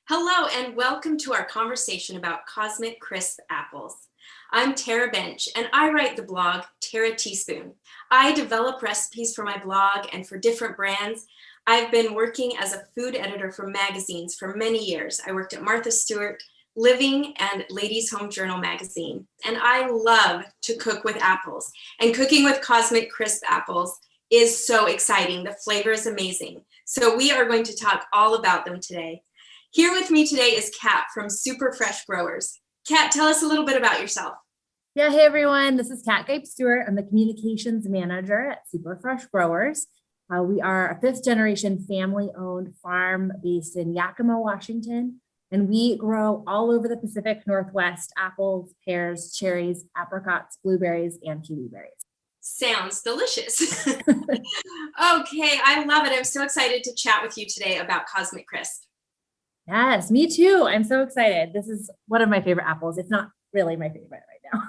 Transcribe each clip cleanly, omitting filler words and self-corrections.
Hello and welcome to our conversation about Cosmic Crisp apples. I'm Tara Bench and I write the blog Tara Teaspoon. I develop recipes for my blog and for different brands. I've been working as a food editor for magazines for many years. I worked at Martha Stewart, Living, and Ladies Home Journal magazine. And I love to cook with apples. And cooking with Cosmic Crisp apples is so exciting. The flavor is amazing. So we are going to talk all about them today. Here with me today is Kat from Superfresh Growers. Kat, tell us a little bit about yourself. Yeah, hey everyone, this is Kat Stewart. I'm the communications manager at Superfresh Growers. We are a fifth generation family-owned farm based in Yakima, Washington, and we grow all over the Pacific Northwest: apples, pears, cherries, apricots, blueberries, and kiwi berries. Sounds delicious. Okay, I love it. I'm so excited to chat with you today about Cosmic Crisp. Yes, me too. I'm so excited. This is one of my favorite apples. It's not really my favorite right now.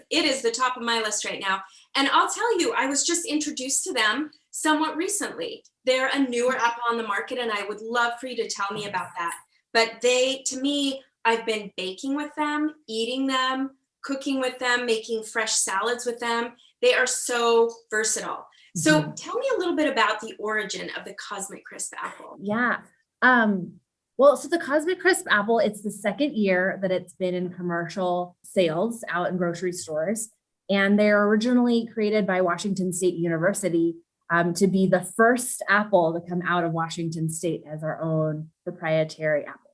It is the top of my list right now. And I'll tell you, I was just introduced to them somewhat recently. They're a newer apple on the market, and I would love for you to tell me about that. But to me, I've been baking with them, eating them, cooking with them, making fresh salads with them. They are so versatile. So tell me a little bit about the origin of the Cosmic Crisp apple. Yeah. So the Cosmic Crisp apple, it's the second year that it's been in commercial sales out in grocery stores. And they're originally created by Washington State University to be the first apple to come out of Washington State as our own proprietary apple.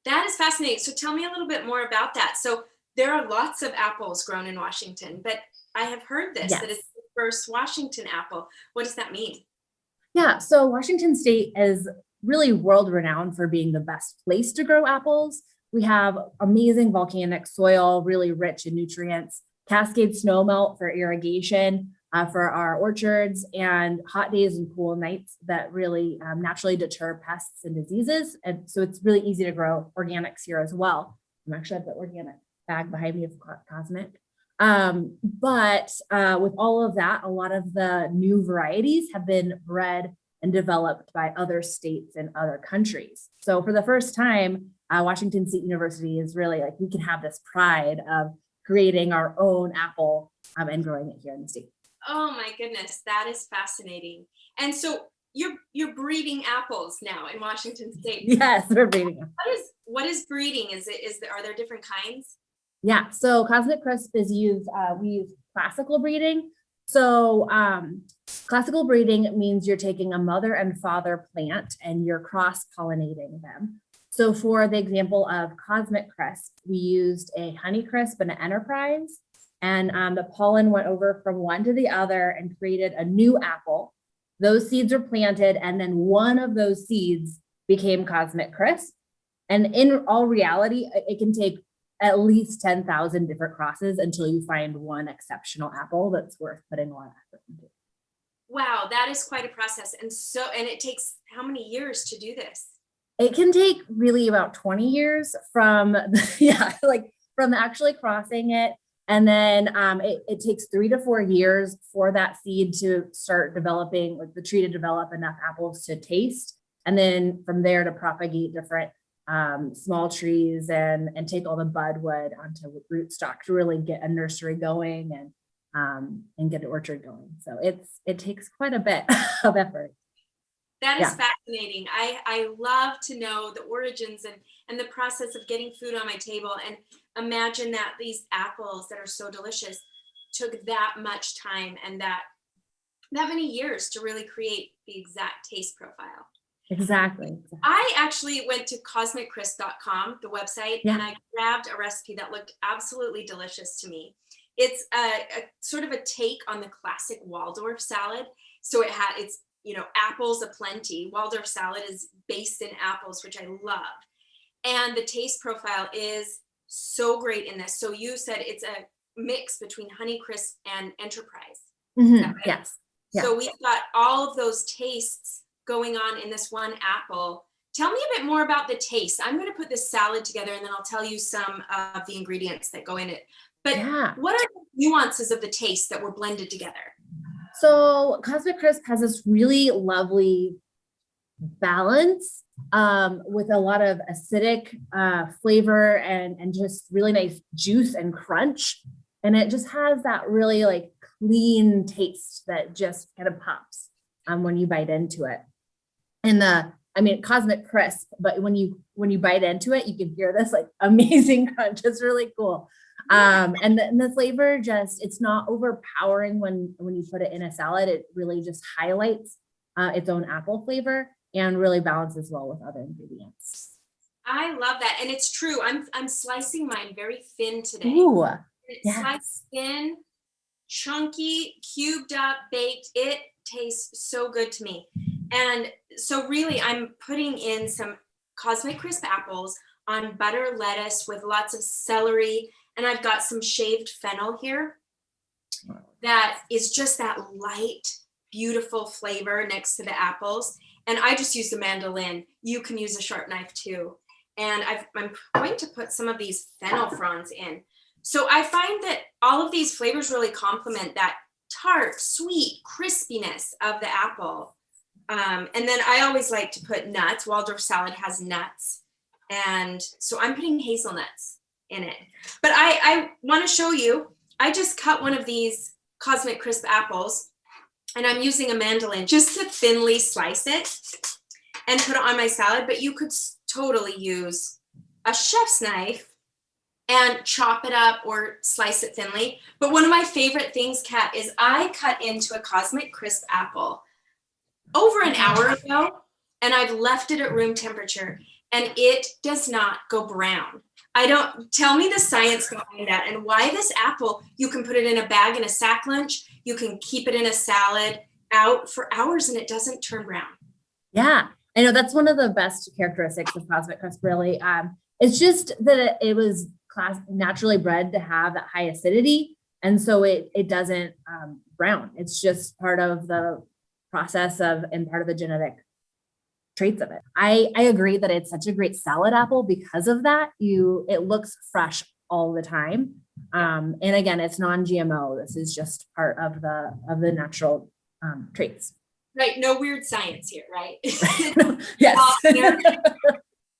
That is fascinating. So tell me a little bit more about that. So there are lots of apples grown in Washington, but I have heard this, that it's the first Washington apple. What does that mean? Yeah, so Washington State is really world renowned for being the best place to grow apples. We have amazing volcanic soil, really rich in nutrients, cascade snowmelt for irrigation for our orchards, and hot days and cool nights that really naturally deter pests and diseases. And so it's really easy to grow organics here as well. I'm actually at the organic bag behind me of Cosmic. But with all of that, a lot of the new varieties have been bred and developed by other states and other countries. So for the first time, Washington State University is really like, we can have this pride of creating our own apple and growing it here in the state. Oh my goodness, that is fascinating. And so you're breeding apples now in Washington State. Yes, we're breeding them. What is breeding? Are there different kinds? Yeah, so Cosmic Crisp is used, we use classical breeding. So classical breeding means you're taking a mother and father plant and you're cross-pollinating them. So for the example of Cosmic Crisp, we used a Honeycrisp and an Enterprise, and the pollen went over from one to the other and created a new apple. Those seeds were planted, and then one of those seeds became Cosmic Crisp. And in all reality, it can take at least 10,000 different crosses until you find one exceptional apple that's worth putting a lot of effort into. Wow, that is quite a process. And it takes how many years to do this? It can take really about 20 years from actually crossing it. And then it takes 3 to 4 years for that seed to start developing, like the tree to develop enough apples to taste. And then from there to propagate different small trees and take all the budwood onto rootstock to really get a nursery going and get an orchard going. So it takes quite a bit of effort. That is fascinating. I love to know the origins and the process of getting food on my table, and imagine that these apples that are so delicious took that much time and that many years to really create the exact taste profile. Exactly. I actually went to cosmiccrisp.com, the website, and I grabbed a recipe that looked absolutely delicious to me. It's a sort of a take on the classic Waldorf salad. So it's apples aplenty. Waldorf salad is based in apples, which I love. And the taste profile is so great in this. So you said it's a mix between Honeycrisp and Enterprise. Mm-hmm. Yes. Yeah. So we've got all of those tastes going on in this one apple. Tell me a bit more about the taste. I'm going to put this salad together and then I'll tell you some of the ingredients that go in it. But what are the nuances of the taste that were blended together? So Cosmic Crisp has this really lovely balance with a lot of acidic flavor and just really nice juice and crunch. And it just has that really like clean taste that just kind of pops when you bite into it. And Cosmic Crisp, but when you bite into it, you can hear this like amazing crunch. It's really cool. And the flavor it's not overpowering when you put it in a salad. It really just highlights its own apple flavor and really balances well with other ingredients. I love that. And it's true. I'm slicing mine very thin today. Ooh, It's sliced thin, chunky, cubed up, baked. It tastes so good to me. And so really I'm putting in some Cosmic Crisp apples on butter lettuce with lots of celery. And I've got some shaved fennel here that is just that light, beautiful flavor next to the apples. And I just use the mandolin. You can use a sharp knife too. And I'm going to put some of these fennel fronds in. So I find that all of these flavors really complement that tart, sweet crispiness of the apple. And then I always like to put nuts. Waldorf Salad has nuts. And so I'm putting hazelnuts in it. But I want to show you, I just cut one of these Cosmic Crisp apples and I'm using a mandolin just to thinly slice it and put it on my salad. But you could totally use a chef's knife and chop it up or slice it thinly. But one of my favorite things, Kat, is I cut into a Cosmic Crisp apple over an hour ago, and I've left it at room temperature, and it does not go brown. Tell me the science behind that and why this apple, you can put it in a bag in a sack lunch, you can keep it in a salad out for hours and it doesn't turn brown. Yeah, I know that's one of the best characteristics of Cosmic Crisp, really. It's just that it was naturally bred to have that high acidity. And so it doesn't brown. It's just part of the process and part of the genetic traits of it. I agree that it's such a great salad apple because of that. It looks fresh all the time. And again, it's non-GMO. This is just part of the natural traits. Right. No weird science here, right? Yes.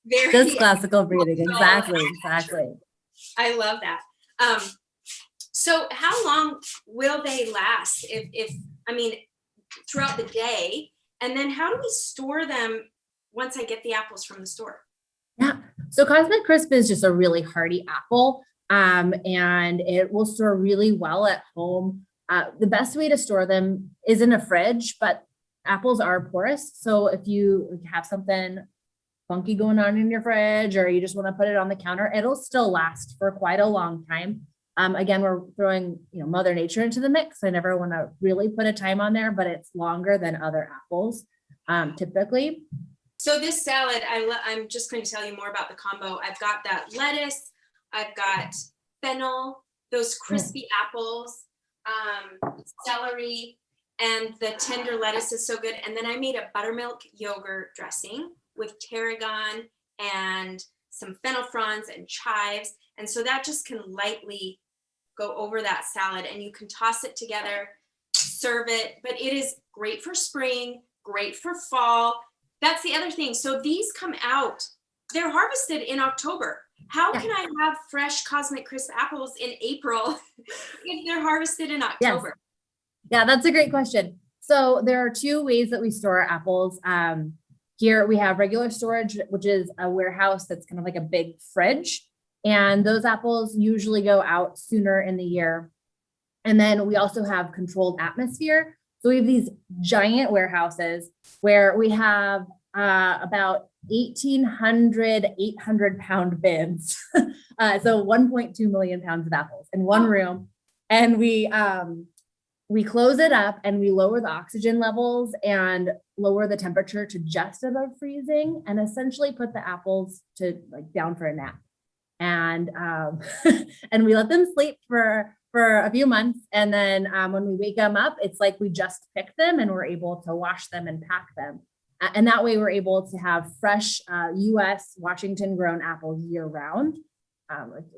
Very just classical breeding. Exactly. I love that. So how long will they last if throughout the day? And then how do we store them once I get the apples from the store? Yeah. So Cosmic Crisp is just a really hearty apple. And it will store really well at home. The best way to store them is in a fridge, but apples are porous. So if you have something funky going on in your fridge, or you just want to put it on the counter, it'll still last for quite a long time. Again, we're throwing, Mother Nature into the mix. I never want to really put a time on there, but it's longer than other apples, typically. So this salad, I'm just going to tell you more about the combo. I've got that lettuce, I've got fennel, those crispy apples, celery, and the tender lettuce is so good. And then I made a buttermilk yogurt dressing with tarragon and some fennel fronds and chives. And so that just can lightly go over that salad and you can toss it together, serve it, but it is great for spring, great for fall. That's the other thing. So these come out, they're harvested in October. How can I have fresh Cosmic Crisp apples in April if they're harvested in October? Yeah, that's a great question. So there are two ways that we store our apples. Here we have regular storage, which is a warehouse that's kind of like a big fridge. And those apples usually go out sooner in the year. And then we also have controlled atmosphere. So we have these giant warehouses where we have about 1,800 800-pound bins. So 1.2 million pounds of apples in one room. And we close it up and we lower the oxygen levels and lower the temperature to just above freezing and essentially put the apples down for a nap. And and we let them sleep for a few months. And then when we wake them up, it's like we just picked them and we're able to wash them and pack them. And that way we're able to have fresh US Washington grown apples year round.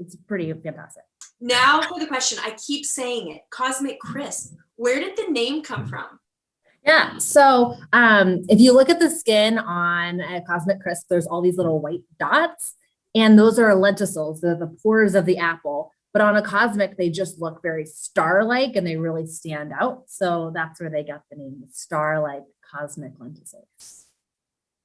It's pretty fantastic. Now for the question, I keep saying it, Cosmic Crisp. Where did the name come from? Yeah. So if you look at the skin on a Cosmic Crisp, there's all these little white dots, and those are lenticels. They're the pores of the apple. But on a Cosmic, they just look very star-like and they really stand out. So that's where they got the name, the star-like Cosmic lenticels.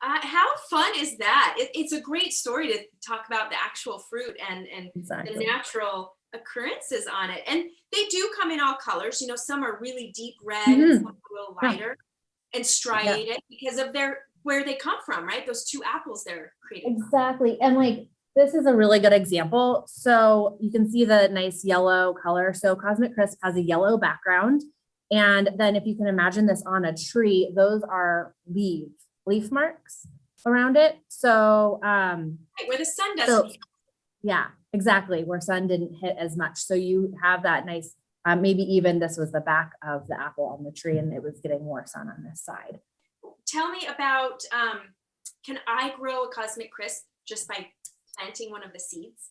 How fun is that? It's a great story to talk about the actual fruit and Exactly. the natural occurrences on it. And they do come in all colors. You know, some are really deep red and some are a little lighter and striated because of where they come from, right? Those two apples they're creating. Exactly. And like, this is a really good example. So you can see the nice yellow color. So Cosmic Crisp has a yellow background. And then if you can imagine this on a tree, those are leaf marks around it. So Right, where the sun doesn't hit. Yeah, exactly. Where sun didn't hit as much. So you have that nice, maybe even this was the back of the apple on the tree and it was getting more sun on this side. Tell me about, can I grow a Cosmic Crisp just by planting one of the seeds?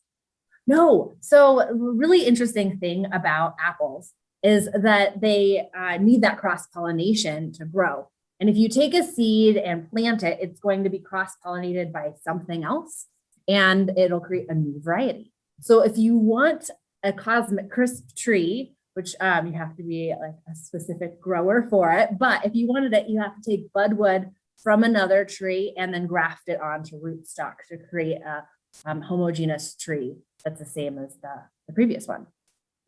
No. So a really interesting thing about apples is that they need that cross-pollination to grow. And if you take a seed and plant it, it's going to be cross-pollinated by something else and it'll create a new variety. So if you want a Cosmic Crisp tree, which you have to be like a specific grower for it, but if you wanted it, you have to take budwood from another tree and then graft it onto rootstock to create a homogeneous tree that's the same as the previous one.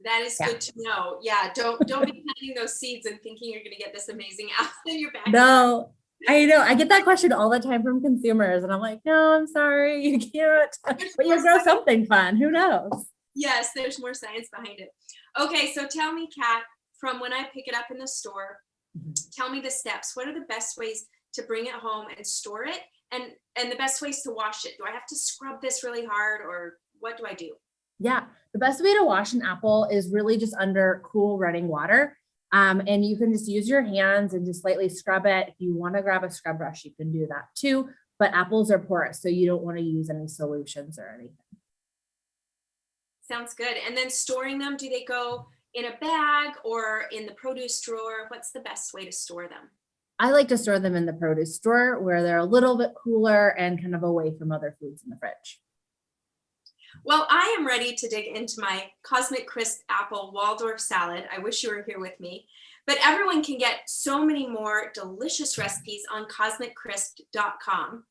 That is good to know. Yeah, don't be planting those seeds and thinking you're going to get this amazing apple in your backyard. No, I know. I get that question all the time from consumers, and I'm like, no, I'm sorry, you can't. But you'll grow something fun. Who knows? Yes, there's more science behind it. Okay, so tell me, Kat, from when I pick it up in the store, tell me the steps. What are the best ways to bring it home and store it, and the best ways to wash it? Do I have to scrub this really hard, or what do I do? Yeah, the best way to wash an apple is really just under cool running water. And you can just use your hands and just lightly scrub it. If you want to grab a scrub brush, you can do that too. But apples are porous, so you don't want to use any solutions or anything. Sounds good. And then storing them, do they go in a bag or in the produce drawer? What's the best way to store them? I like to store them in the produce drawer where they're a little bit cooler and kind of away from other foods in the fridge. Well, I am ready to dig into my Cosmic Crisp apple Waldorf salad. I wish you were here with me. But everyone can get so many more delicious recipes on cosmiccrisp.com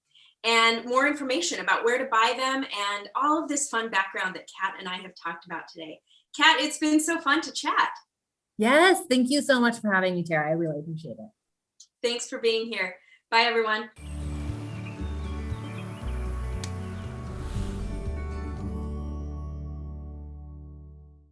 and more information about where to buy them and all of this fun background that Kat and I have talked about today. Kat, it's been so fun to chat. Yes, thank you so much for having me, Tara. I really appreciate it. Thanks for being here. Bye, everyone.